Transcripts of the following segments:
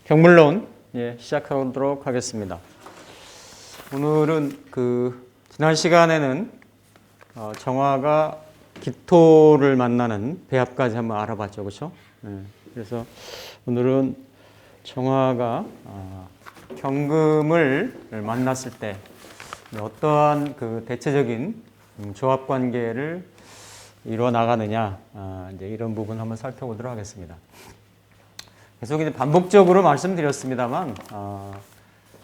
경물론 시작하도록 하겠습니다. 오늘은 지난 시간에는 정화가 기토를 만나는 배합까지 한번 알아봤죠, 그렇죠? 그래서 오늘은 정화가 경금을 만났을 때 어떠한 대체적인 조합 관계를 이루어 나가느냐, 이제 이런 부분 한번 살펴보도록 하겠습니다. 계속 이제 반복적으로 말씀드렸습니다만,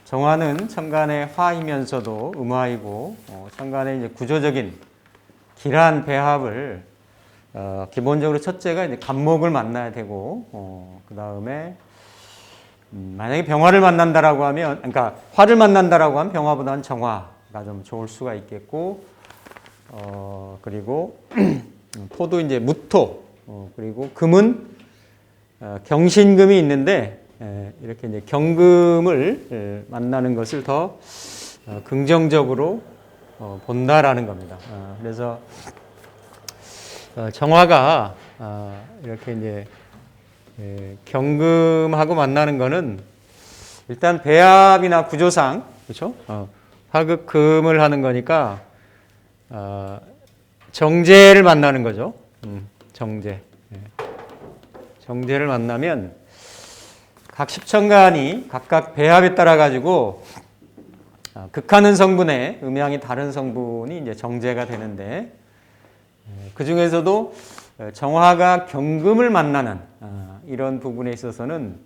정화는 천간의 화이면서도 음화이고, 천간의 이제 구조적인 기란 배합을 기본적으로 첫째가 이제 간목을 만나야 되고, 그 다음에 만약에 병화를 만난다라고 하면, 그러니까 화를 만난다라고 하면 병화보다는 정화가 좀 좋을 수가 있겠고, 그리고 토도 이제 무토, 그리고 금은 경신금이 있는데 이렇게 이제 경금을 만나는 것을 더 긍정적으로 본다라는 겁니다. 그래서 정화가 이렇게 이제 경금하고 만나는 거는 일단 배합이나 구조상, 그렇죠? 화극금을 하는 거니까 정제를 만나는 거죠. 정제. 정제를 만나면 각 십천간이 각각 배합에 따라 가지고 극하는 성분의 음양이 다른 성분이 이제 정제가 되는데, 그 중에서도 정화가 경금을 만나는 이런 부분에 있어서는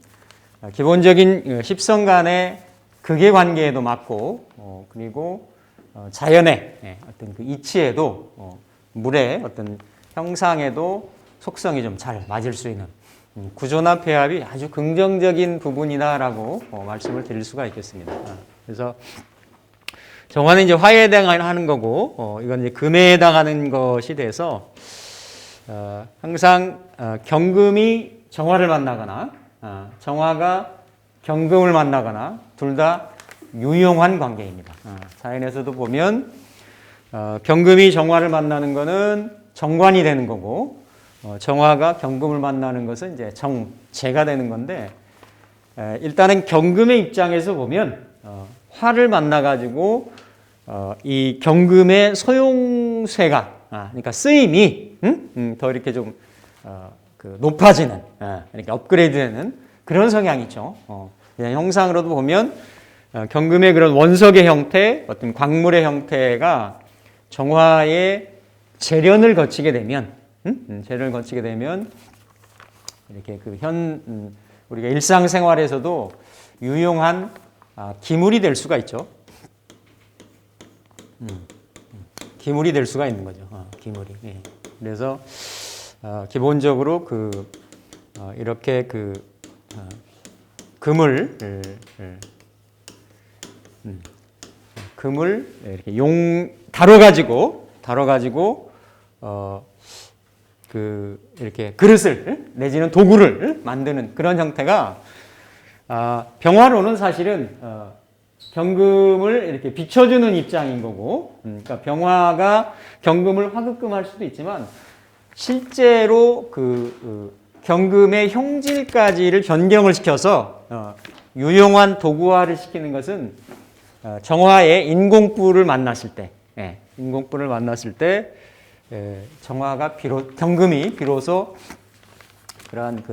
기본적인 십성간의 극의 관계에도 맞고, 그리고 자연의 어떤 그 이치에도 물의 어떤 형상에도 속성이 좀 잘 맞을 수 있는 구조나 배합이 아주 긍정적인 부분이다라고 말씀을 드릴 수가 있겠습니다. 그래서 정화는 이제 화에 해당하는 거고, 이건 이제 금에 해당하는 것이 돼서 항상 경금이 정화를 만나거나 정화가 경금을 만나거나 둘 다 유용한 관계입니다. 자연에서도 보면 경금이 정화를 만나는 거는 정관이 되는 거고, 정화가 경금을 만나는 것은 이제 정제가 되는 건데, 일단은 경금의 입장에서 보면 화를 만나가지고 이 경금의 소용쇠가, 그러니까 쓰임이 더 이렇게 좀 높아지는, 그러니까 업그레이드되는 그런 성향이 있죠. 형상으로도 보면 경금의 그런 원석의 형태, 어떤 광물의 형태가 정화의 재련을 거치게 되면, 재련을 거치게 되면 이렇게 우리가 일상생활에서도 유용한 기물이 될 수가 있죠. 기물이 될 수가 있는 거죠. 기물이. 그래서 기본적으로 이렇게 금을 이렇게 다뤄가지고 이렇게 그릇을 내지는 도구를 만드는 그런 형태가, 병화로는 사실은 경금을 이렇게 비춰주는 입장인 거고, 그러니까 병화가 경금을 화극금할 수도 있지만 실제로 경금의 형질까지를 변경을 시켜서 유용한 도구화를 시키는 것은 정화의 인공뿔을 만났을 때, 인공뿔을 만났을 때 경금이 비로소 그러한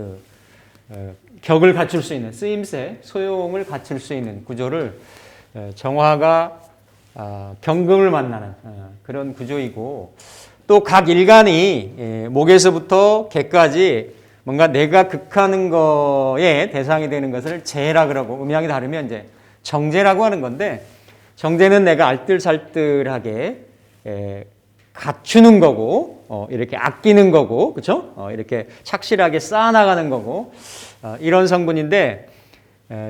격을 갖출 수 있는 쓰임새, 소용을 갖출 수 있는 구조를 정화가 경금을 만나는 그런 구조이고, 또 각 일간이 목에서부터 개까지 뭔가 내가 극하는 거에 대상이 되는 것을 재라 그러고, 음양이 다르면 이제 정제라고 하는 건데, 정제는 내가 알뜰살뜰하게 갖추는 거고, 이렇게 아끼는 거고, 그렇죠? 이렇게 착실하게 쌓아나가는 거고, 이런 성분인데,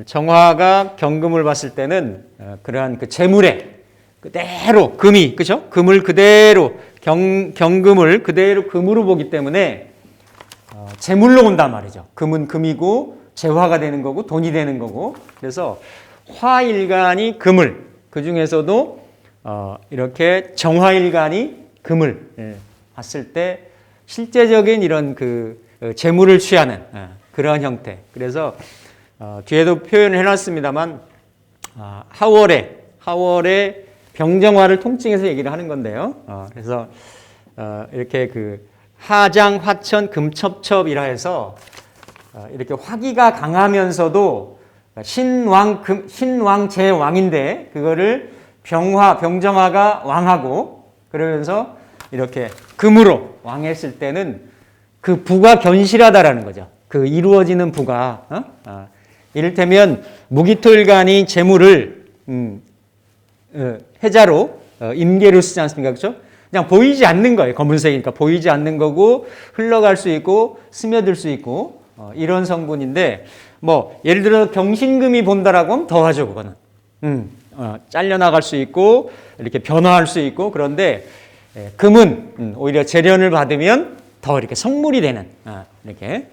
정화가 경금을 봤을 때는 그러한 재물에 그대로 금이, 그렇죠? 금을 그대로 경금을 그대로 금으로 보기 때문에 재물로 본단 말이죠. 금은 금이고 재화가 되는 거고 돈이 되는 거고, 그래서 화일간이 금을, 그 중에서도 이렇게 정화일간이 금을 봤을 때 실제적인 이런 그 재물을 취하는 그러한 형태. 그래서 뒤에도 표현을 해놨습니다만 하월의 병정화를 통칭해서 얘기를 하는 건데요. 그래서 이렇게 그 하장, 화천, 금첩첩이라 해서 이렇게 화기가 강하면서도 신왕제왕인데 그거를 병정화가 왕하고 그러면서 이렇게 금으로 왕했을 때는 그 부가 견실하다라는 거죠. 그 이루어지는 부가 이를테면 무기토일간이 재물을 해자로 임계를 쓰지 않습니까? 그렇죠? 그냥 보이지 않는 거예요. 검은색이니까 보이지 않는 거고 흘러갈 수 있고 스며들 수 있고 이런 성분인데 뭐 예를 들어 경신금이 본다라고 하면 더하죠. 그거는 잘려나갈 수 있고 이렇게 변화할 수 있고 그런데 금은 오히려 재련을 받으면 더 이렇게 성물이 되는 이렇게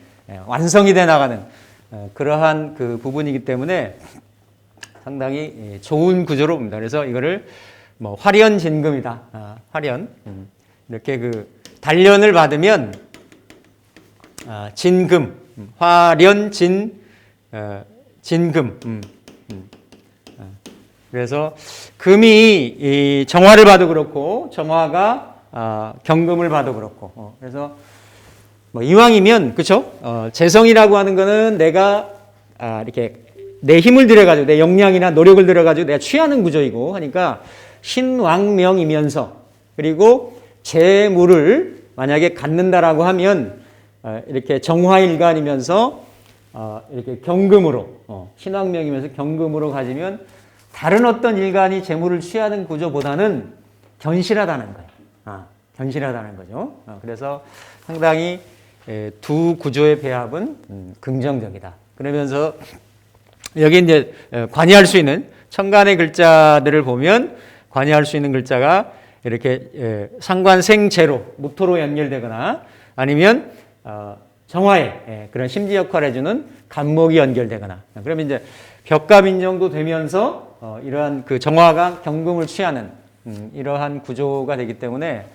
완성이 돼 나가는 그러한 그 부분이기 때문에 상당히 좋은 구조로 봅니다. 그래서 이거를 뭐 화련진금이다. 화련 이렇게 그 단련을 받으면 진금 화련진 진금 그래서 금이 이 정화를 봐도 그렇고 정화가 경금을 봐도 그렇고 그래서 뭐 이왕이면 그렇죠? 재성이라고 하는 거는 내가 이렇게 내 힘을 들여가지고 내 역량이나 노력을 들여가지고 내가 취하는 구조이고 하니까 신왕명이면서 그리고 재물을 만약에 갖는다라고 하면 이렇게 정화일간이면서 이렇게 경금으로 신왕명이면서 경금으로 가지면 다른 어떤 일간이 재물을 취하는 구조보다는 견실하다는 거예요. 견실하다는 거죠. 그래서 상당히 두 구조의 배합은 긍정적이다. 그러면서 여기 이제 관여할 수 있는 천간의 글자들을 보면 관여할 수 있는 글자가 이렇게 상관생재로 무토로 연결되거나 아니면 정화에 그런 심지 역할을 해주는 간목이 연결되거나 그러면 이제 벽갑인정도 되면서 이러한 그 정화가 경금을 취하는 이러한 구조가 되기 때문에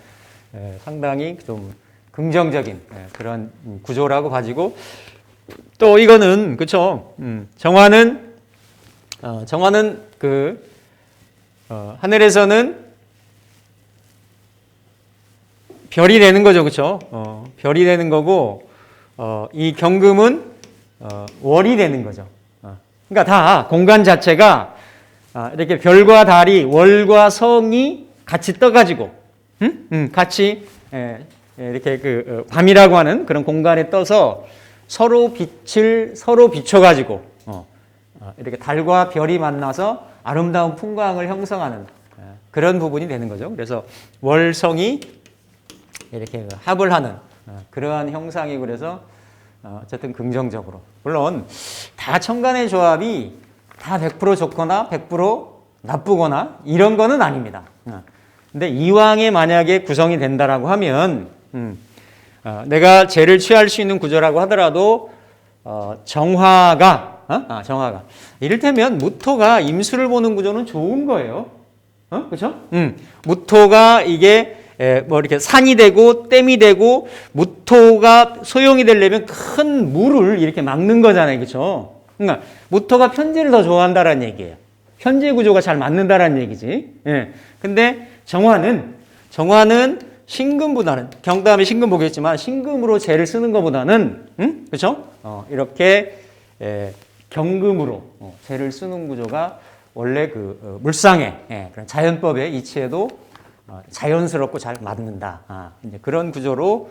상당히 좀 긍정적인 그런 구조라고 봐지고 또 이거는 그렇죠. 정화는 그 하늘에서는 별이 되는 거죠, 그렇죠? 별이 되는 거고 이 경금은 월이 되는 거죠. 그러니까 다 공간 자체가 이렇게 별과 달이 월과 성이 같이 떠가지고 같이 이렇게 그 밤이라고 하는 그런 공간에 떠서 서로 비춰가지고 이렇게 달과 별이 만나서 아름다운 풍광을 형성하는 그런 부분이 되는 거죠. 그래서 월성이 이렇게 합을 하는 그러한 형상이고 그래서 어쨌든 긍정적으로 물론 다 천간의 조합이 다 100% 좋거나 100% 나쁘거나 이런 거는 아닙니다. 근데 이왕에 만약에 구성이 된다라고 하면 내가 재를 취할 수 있는 구조라고 하더라도 정화가 이를테면 무토가 임수를 보는 구조는 좋은 거예요. 그렇죠? 무토가 이게 뭐 이렇게 산이 되고 댐이 되고 무토가 소용이 되려면 큰 물을 이렇게 막는 거잖아요. 그렇죠? 그러니까 무토가 편재를 더 좋아한다라는 얘기예요. 편재 구조가 잘 맞는다라는 얘기지. 예. 근데 정화는 신금보다는 다음에 신금 보겠지만 신금으로 재를 쓰는 것보다는 그렇죠? 이렇게 경금으로 재를 쓰는 구조가 원래 그 물상의 그런 자연법의 이치에도 자연스럽고 잘 맞는다. 이제 그런 구조로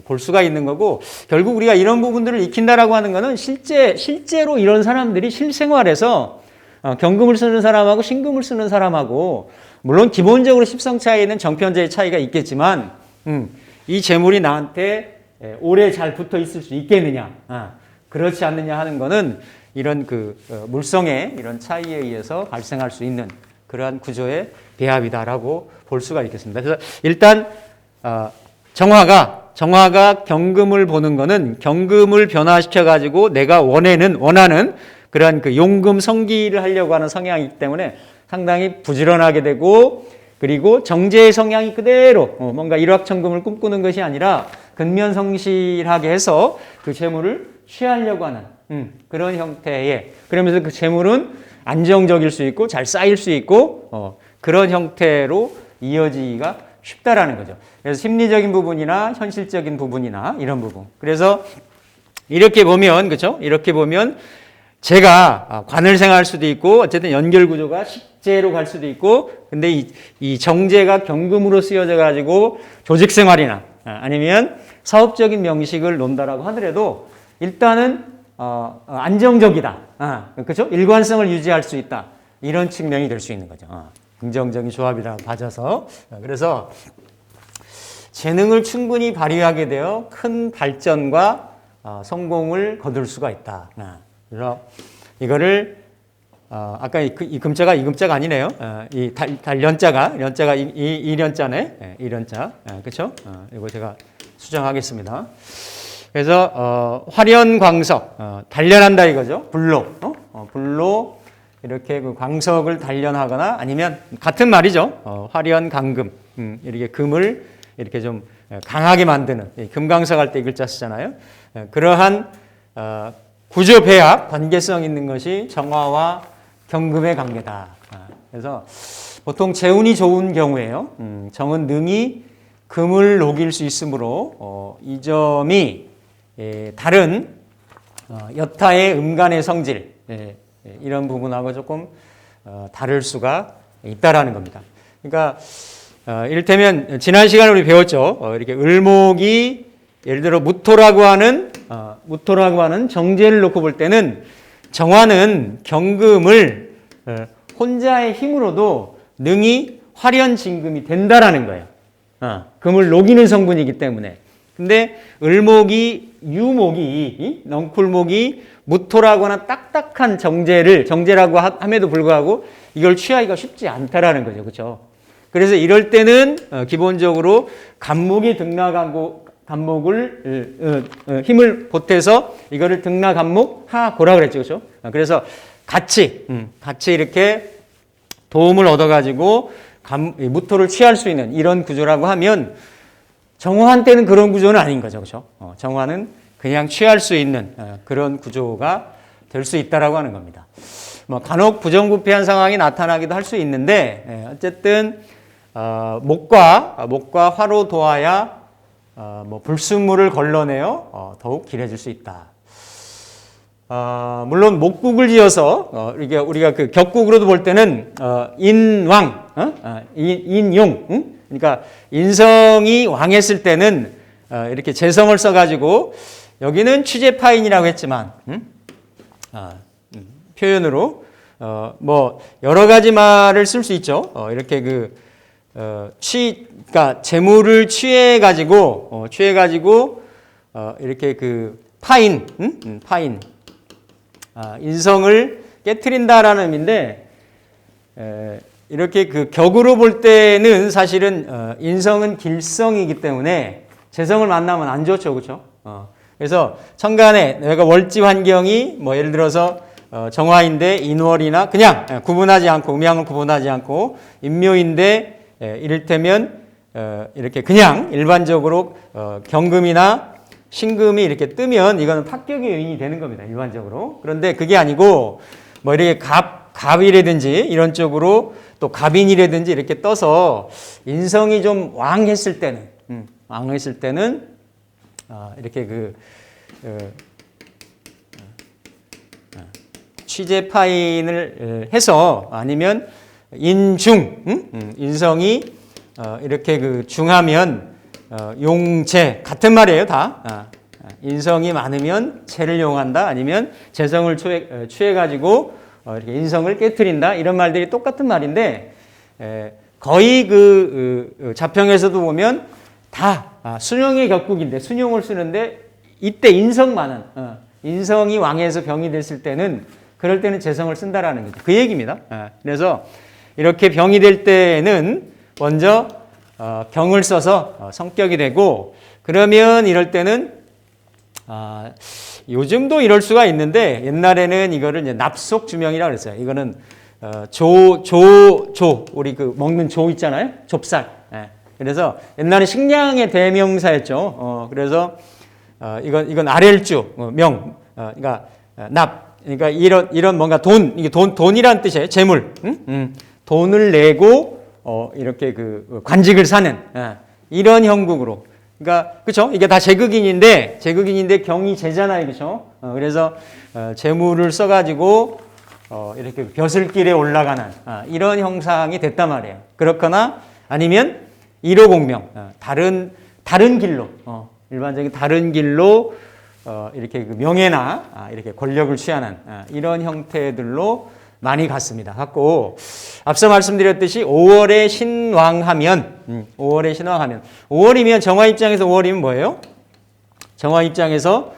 볼 수가 있는 거고 결국 우리가 이런 부분들을 익힌다라고 하는 거는 실제로 이런 사람들이 실생활에서 경금을 쓰는 사람하고 신금을 쓰는 사람하고 물론 기본적으로 십성 차이는 정편제의 차이가 있겠지만 이 재물이 나한테 오래 잘 붙어 있을 수 있겠느냐 그렇지 않느냐 하는 거는 이런 그 물성의 이런 차이에 의해서 발생할 수 있는 그러한 구조의 배합이다라고 볼 수가 있겠습니다. 그래서 일단 정화가 경금을 보는 거는 경금을 변화시켜 가지고 내가 원하는 그러한 그 용금 성기를 하려고 하는 성향이기 때문에 상당히 부지런하게 되고, 그리고 정제의 성향이 그대로 뭔가 일확천금을 꿈꾸는 것이 아니라 근면성실하게 해서 그 재물을 취하려고 하는 그런 형태의, 그러면서 그 재물은 안정적일 수 있고 잘 쌓일 수 있고 그런 형태로 이어지기가 쉽다라는 거죠. 그래서 심리적인 부분이나 현실적인 부분이나 이런 부분. 그래서 이렇게 보면, 그렇죠? 이렇게 보면 제가 관을 생활할 수도 있고 어쨌든 연결 구조가 식재로 갈 수도 있고, 근데 이 정제가 경금으로 쓰여져 가지고 조직 생활이나 아니면 사업적인 명식을 논다라고 하더라도 일단은 안정적이다. 그렇죠? 일관성을 유지할 수 있다. 이런 측면이 될 수 있는 거죠. 긍정적인 조합이라고 봐져서. 그래서 재능을 충분히 발휘하게 되어 큰 발전과 성공을 거둘 수가 있다. 그래서 이거를 아까 이 금자가 아니네요. 이 연자가 이 연자네. 이 연자. 그렇죠? 이거 제가 수정하겠습니다. 그래서 활연광석, 단련한다 이거죠. 불로, 불로 이렇게 그 광석을 단련하거나 아니면 같은 말이죠. 활연강금, 이렇게 금을 이렇게 좀 강하게 만드는, 금강석 할 때 이 글자 쓰잖아요. 그러한 구조 배합, 관계성 있는 것이 정화와 경금의 관계다. 그래서 보통 재운이 좋은 경우에요. 정은 능히 금을 녹일 수 있으므로 이 점이 다른 여타의 음간의 성질, 이런 부분하고 조금 다를 수가 있다라는 겁니다. 그러니까 이를테면 지난 시간에 우리 배웠죠. 이렇게 을목이 예를 들어 무토라고 하는 정제를 놓고 볼 때는 정화는 경금을 혼자의 힘으로도 능히 활연진금이 된다라는 거예요. 금을 녹이는 성분이기 때문에. 근데 을목이 유목이 넝쿨목이 무토라고 하는 딱딱한 정제라고 함에도 불구하고 이걸 취하기가 쉽지 않다라는 거죠. 그렇죠? 그래서 이럴 때는 기본적으로 간목이 간목을 힘을 보태서 이거를 등나간목 하고라 그랬죠. 그렇죠? 그래서 같이 이렇게 도움을 얻어가지고 무토를 취할 수 있는 이런 구조라고 하면 정화한 때는 그런 구조는 아닌 거죠. 그렇죠? 정화는 그냥 취할 수 있는 그런 구조가 될 수 있다라고 하는 겁니다. 뭐 간혹 부정부패한 상황이 나타나기도 할 수 있는데 어쨌든 목과 화로 도하야 뭐 불순물을 걸러내어 더욱 길해질 수 있다. 물론 목국을 지어서 우리가 그 격국으로도 볼 때는 인왕, 인용, 그러니까 인성이 왕했을 때는 이렇게 재성을 써가지고 여기는 취재파인이라고 했지만 표현으로 뭐 여러 가지 말을 쓸 수 있죠. 이렇게 그러니까 재물을 취해가지고 이렇게 그 파인, 인성을 깨트린다라는 의미인데. 이렇게 그 격으로 볼 때는 사실은 인성은 길성이기 때문에 재성을 만나면 안 좋죠, 그렇죠? 그래서 천간에 내가 월지 환경이 뭐 예를 들어서 정화인데 인월이나 그냥 구분하지 않고 음양을 구분하지 않고 인묘인데 이를테면 이렇게 그냥 일반적으로 경금이나 신금이 이렇게 뜨면 이거는 합격의 요인이 되는 겁니다, 일반적으로. 그런데 그게 아니고 뭐 이렇게 갑이라든지 이런 쪽으로 또 갑인이라든지 이렇게 떠서 인성이 좀 왕했을 때는 이렇게 취재파인을 해서 아니면 인성이 이렇게 중하면 용재 같은 말이에요, 다. 인성이 많으면 재를 용한다, 아니면 재성을 취해가지고 이렇게 인성을 깨트린다, 이런 말들이 똑같은 말인데 거의 그 자평에서도 보면 다 순용의 격국인데 순용을 쓰는데 이때 인성 많은 인성이 왕에서 병이 됐을 때는 그럴 때는 재성을 쓴다라는 거죠. 그 얘기입니다. 그래서 이렇게 병이 될 때는 먼저 경을 써서 성격이 되고, 그러면 이럴 때는 요즘도 이럴 수가 있는데 옛날에는 이거를 이제 납속 주명이라고 그랬어요. 이거는 우리 그 먹는 조 있잖아요. 좁쌀. 예. 그래서 옛날에 식량의 대명사였죠. 그래서 이건 아렐주 그러니까 납. 그러니까 이런 뭔가 이게 돈이란 뜻이에요. 재물. 돈을 내고 이렇게 그 관직을 사는 이런 형국으로. 그러니까 그렇죠. 이게 다 제국인인데 경이 제잖아요, 그렇죠. 그래서 재물을 써가지고 이렇게 벼슬길에 올라가는 이런 형상이 됐단 말이에요. 그렇거나 아니면 1호 공명 다른 길로 일반적인 다른 길로 이렇게 그 명예나 이렇게 권력을 취하는 이런 형태들로 많이 갔고 앞서 말씀드렸듯이 5월에 신왕하면 5월이면 정화 입장에서 5월이면 뭐예요? 정화 입장에서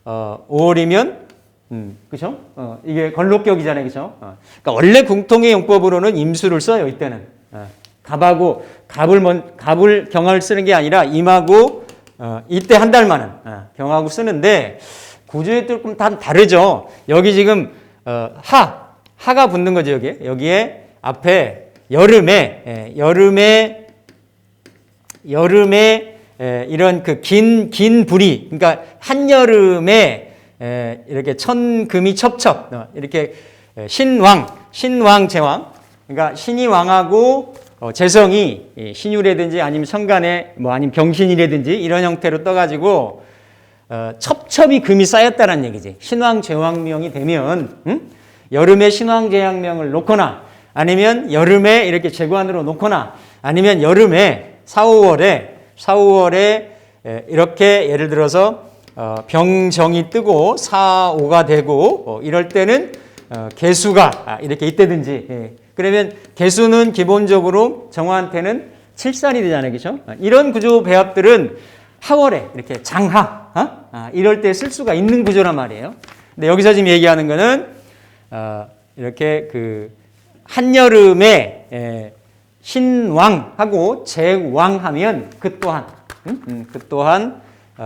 5월이면 그죠? 이게 걸록격이잖아요, 그죠? 그러니까 원래 궁통의 용법으로는 임수를 써요 이때는 갑을 경화를 쓰는 게 아니라 임하고 이때 한 달만은 경하고 쓰는데 구조에 조금 다 다르죠. 여기 지금 하가 붙는 거죠. 여기에 앞에 여름에 이런 그 긴 불이 그러니까 한여름에 이렇게 천금이 첩첩 이렇게 신왕 제왕 그러니까 신이 왕하고 재성이 신유라든지 아니면 천간에 아니면 병신이라든지 이런 형태로 떠가지고 첩첩이 금이 쌓였다는 얘기지. 신왕 제왕명이 되면 여름에 신왕 제왕명을 놓거나 아니면 여름에 이렇게 제관으로 놓거나 아니면 여름에 4, 5월에 이렇게 예를 들어서 병정이 뜨고 4, 5가 되고 이럴 때는 개수가 이렇게 있다든지 그러면 개수는 기본적으로 정화한테는 7살이 되잖아요. 그렇죠? 이런 구조 배합들은 하월에 이렇게 장하 이럴 때 쓸 수가 있는 구조란 말이에요. 근데 여기서 지금 얘기하는 거는 이렇게 그 한여름에 신왕하고 제왕하면 그 또한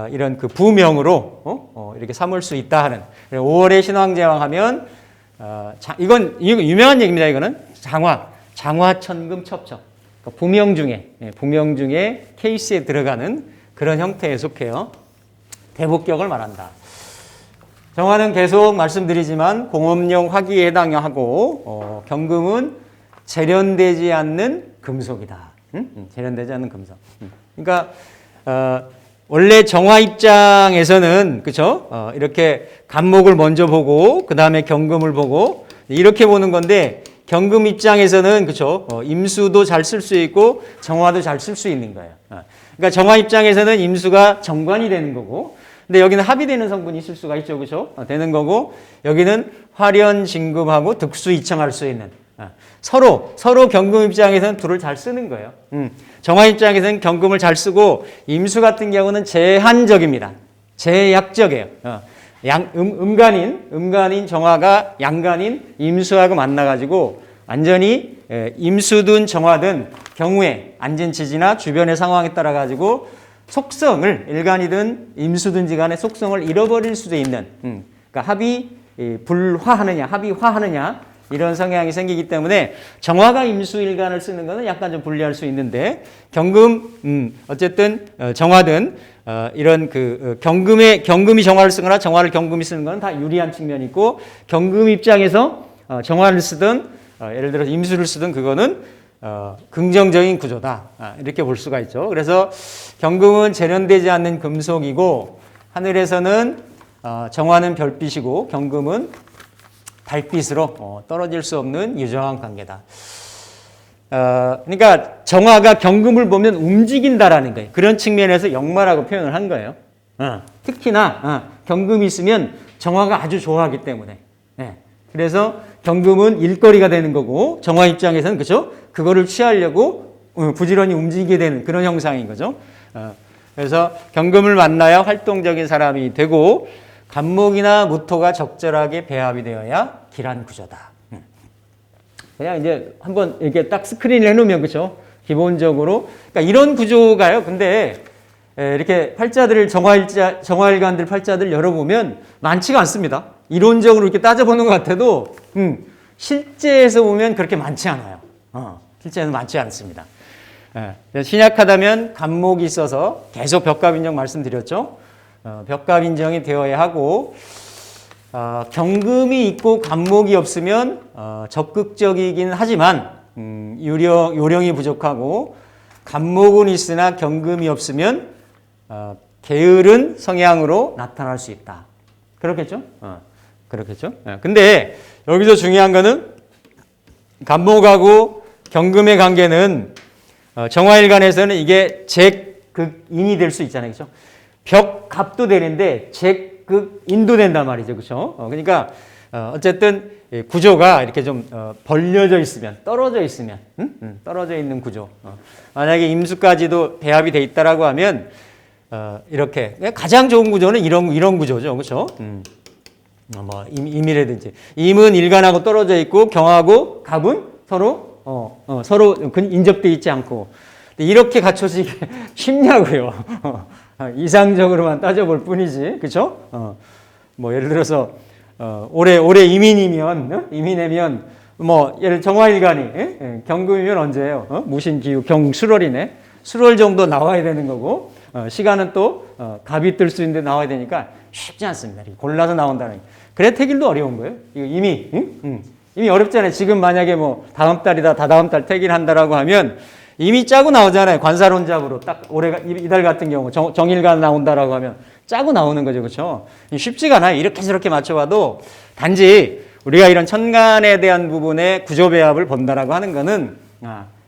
이런 그 부명으로 이렇게 삼을 수 있다 하는 5월에 신왕제왕하면 이건 유명한 얘기입니다. 이거는 장화천금 첩첩 그러니까 부명 중에 케이스에 들어가는 그런 형태에 속해요. 대복격을 말한다. 정화는 계속 말씀드리지만 공업용 화기에 해당하고 경금은 재련되지 않는 금속이다. 재련되지 않는 금속. 그러니까 원래 정화 입장에서는 그렇죠? 이렇게 간목을 먼저 보고 그 다음에 경금을 보고 이렇게 보는 건데 경금 입장에서는 그렇죠? 임수도 잘 쓸 수 있고 정화도 잘 쓸 수 있는 거예요. 그러니까 정화 입장에서는 임수가 정관이 되는 거고 근데 여기는 합의되는 성분이 있을 수가 있죠. 그렇죠? 되는 거고 여기는 화련, 진금하고 득수, 이청할 수 있는 서로 경금 입장에서는 둘을 잘 쓰는 거예요. 정화 입장에서는 경금을 잘 쓰고 임수 같은 경우는 제한적입니다. 제약적이에요. 음간인 정화가 양간인 임수하고 만나가지고 완전히 임수든 정화든 경우에 안전지지나 주변의 상황에 따라 가지고 속성을 일간이든 임수든지 간의 속성을 잃어버릴 수도 있는 그러니까 합이 불화하느냐 합의화하느냐 이런 성향이 생기기 때문에 정화가 임수 일간을 쓰는 것은 약간 좀 불리할 수 있는데 경금 어쨌든 정화든 이런 그 경금이 정화를 쓰거나 정화를 경금이 쓰는 건 다 유리한 측면이 있고 경금 입장에서 정화를 쓰든 예를 들어서 임수를 쓰든 그거는 긍정적인 구조다 이렇게 볼 수가 있죠. 그래서 경금은 재련되지 않는 금속이고 하늘에서는 정화는 별빛이고 경금은 달빛으로 떨어질 수 없는 유정한 관계다. 그러니까 정화가 경금을 보면 움직인다라는 거예요. 그런 측면에서 역마라고 표현을 한 거예요. 특히나 경금이 있으면 정화가 아주 좋아하기 때문에. 그래서 경금은 일거리가 되는 거고 정화 입장에서는 그렇죠? 그거를 취하려고 부지런히 움직이게 되는 그런 형상인 거죠. 그래서 경금을 만나야 활동적인 사람이 되고 간목이나 무토가 적절하게 배합이 되어야 길한 구조다. 그냥 이제 한번 이렇게 딱 스크린을 해놓으면 그렇죠? 기본적으로 그러니까 이런 구조가요. 근데 이렇게 팔자들을 정화일관들 팔자들 열어보면 많지가 않습니다. 이론적으로 이렇게 따져보는 것 같아도 실제에서 보면 그렇게 많지 않아요. 실제는 많지 않습니다. 신약하다면 간목이 있어서 계속 벽갑인정 말씀드렸죠. 벽갑인정이 되어야 하고 경금이 있고 간목이 없으면 적극적이긴 하지만 요령이 부족하고 간목은 있으나 경금이 없으면 게으른 성향으로 나타날 수 있다. 그렇겠죠? 그렇겠죠? 근데 여기서 중요한 거는 간목하고 경금의 관계는 정화일관에서는 이게 제극인이 될 수 있잖아요. 그렇죠? 벽갑도 되는데 제극인도 된단 말이죠. 그렇죠? 그러니까 어쨌든 구조가 이렇게 좀 벌려져 있으면, 떨어져 있으면, 떨어져 있는 구조. 만약에 임수까지도 배합이 돼 있다라고 하면 이렇게 가장 좋은 구조는 이런 구조죠. 그렇죠? 뭐 임이라든지 임은 일간하고 떨어져 있고 경하고 갑은 서로 서로 인접돼 있지 않고 이렇게 갖춰지기 쉽냐고요. 이상적으로만 따져볼 뿐이지, 그렇죠? 뭐 예를 들어서 올해 이민이면 뭐 예를 정화일간이 경금이면 언제예요? 무신기후 경술월이네. 술월 정도 나와야 되는 거고 시간은 또 갑이 뜰 수 있는데 나와야 되니까 쉽지 않습니다. 골라서 나온다는. 그래 태길도 어려운 거예요. 이거 이미 어렵잖아요. 지금 만약에 뭐 다음 달이다 다다음 달 태길한다라고 하면 이미 짜고 나오잖아요. 관사론잡으로 딱 올해가 이달 같은 경우 정일간 나온다라고 하면 짜고 나오는 거죠. 그렇죠? 쉽지가 않아요. 이렇게 저렇게 맞춰봐도 단지 우리가 이런 천간에 대한 부분의 구조 배합을 본다라고 하는 거는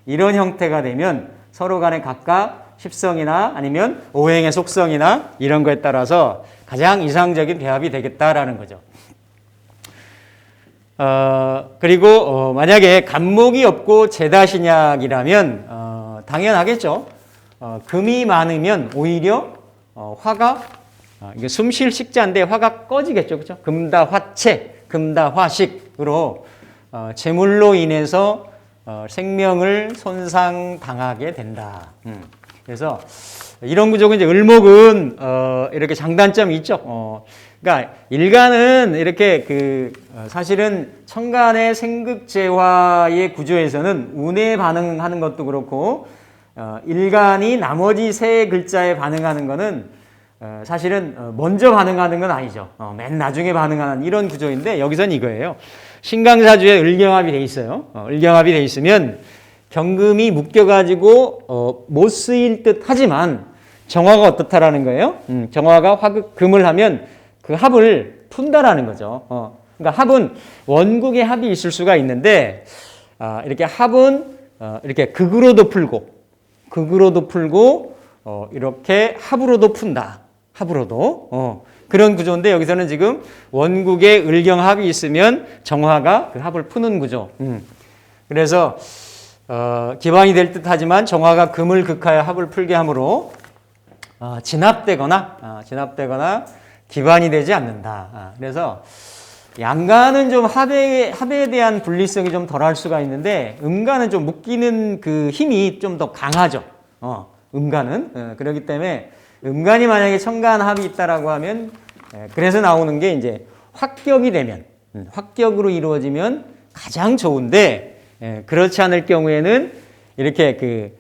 이런 형태가 되면 서로 간에 각각 십성이나 아니면 오행의 속성이나 이런 거에 따라서 가장 이상적인 배합이 되겠다라는 거죠. 그리고 만약에 간목이 없고 재다신약이라면 당연하겠죠. 금이 많으면 오히려 화가 이게 숨쉴 식자인데 화가 꺼지겠죠. 그렇죠? 금다화체, 금다화식으로 재물로 인해서 생명을 손상당하게 된다. 그래서 이런 구조가 이제 을목은 이렇게 장단점이 있죠. 그러니까 일간은 이렇게 사실은 천간의 생극재화의 구조에서는 운에 반응하는 것도 그렇고 일간이 나머지 세 글자에 반응하는 거는 사실은 먼저 반응하는 건 아니죠. 맨 나중에 반응하는 이런 구조인데 여기선 이거예요. 신강사주에 을경합이 돼 있어요. 을경합이 돼 있으면 경금이 묶여가지고 못 쓰일 듯 하지만 정화가 어떻다라는 거예요? 정화가 금을 하면 그 합을 푼다라는 거죠. 그러니까 합은 원국의 합이 있을 수가 있는데 이렇게 합은 이렇게 극으로도 풀고 이렇게 합으로도 푼다. 합으로도 그런 구조인데 여기서는 지금 원국의 을경합이 있으면 정화가 그 합을 푸는 구조. 그래서 기반이 될 듯하지만 정화가 금을 극하여 합을 풀게 하므로 진합되거나 기반이 되지 않는다. 그래서 양간은 좀 합에 대한 분리성이 좀 덜할 수가 있는데 음간은 좀 묶이는 그 힘이 좀 더 강하죠. 음간은 그렇기 때문에 음간이 만약에 천간 합이 있다라고 하면 그래서 나오는 게 이제 확격이 되면 확격으로 이루어지면 가장 좋은데 그렇지 않을 경우에는 이렇게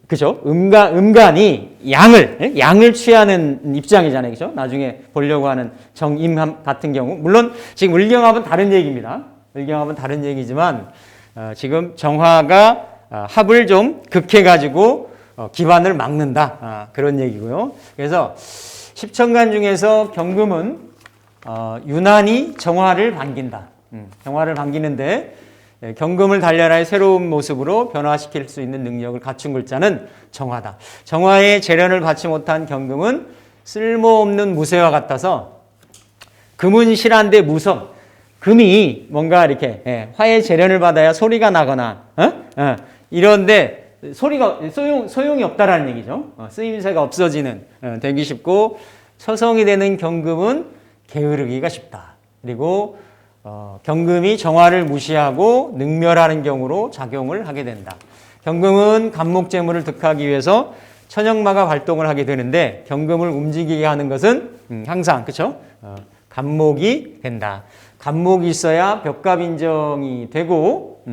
그죠? 음간이 양을 취하는 입장이잖아요. 그죠? 나중에 보려고 하는 정임합 같은 경우. 물론 지금 을경합은 다른 얘기입니다. 을경합은 다른 얘기지만 지금 정화가 합을 좀 극해가지고 기반을 막는다. 그런 얘기고요. 그래서 십천간 중에서 경금은 유난히 정화를 반긴다. 정화를 반기는데 경금을 단련하여 새로운 모습으로 변화시킬 수 있는 능력을 갖춘 글자는 정화다. 정화의 재련을 받지 못한 경금은 쓸모없는 무쇠와 같아서 금은 실한데 무성. 금이 뭔가 이렇게 화의 재련을 받아야 소리가 나거나 이런데 소리가 소용이 없다라는 얘기죠. 쓰임새가 없어지는 되기 쉽고 처성이 되는 경금은 게으르기가 쉽다. 그리고 경금이 정화를 무시하고 능멸하는 경우로 작용을 하게 된다. 경금은 간목재물을 득하기 위해서 천역마가 활동을 하게 되는데 경금을 움직이게 하는 것은 항상 그렇죠? 간목이 된다. 간목이 있어야 벽갑 인정이 되고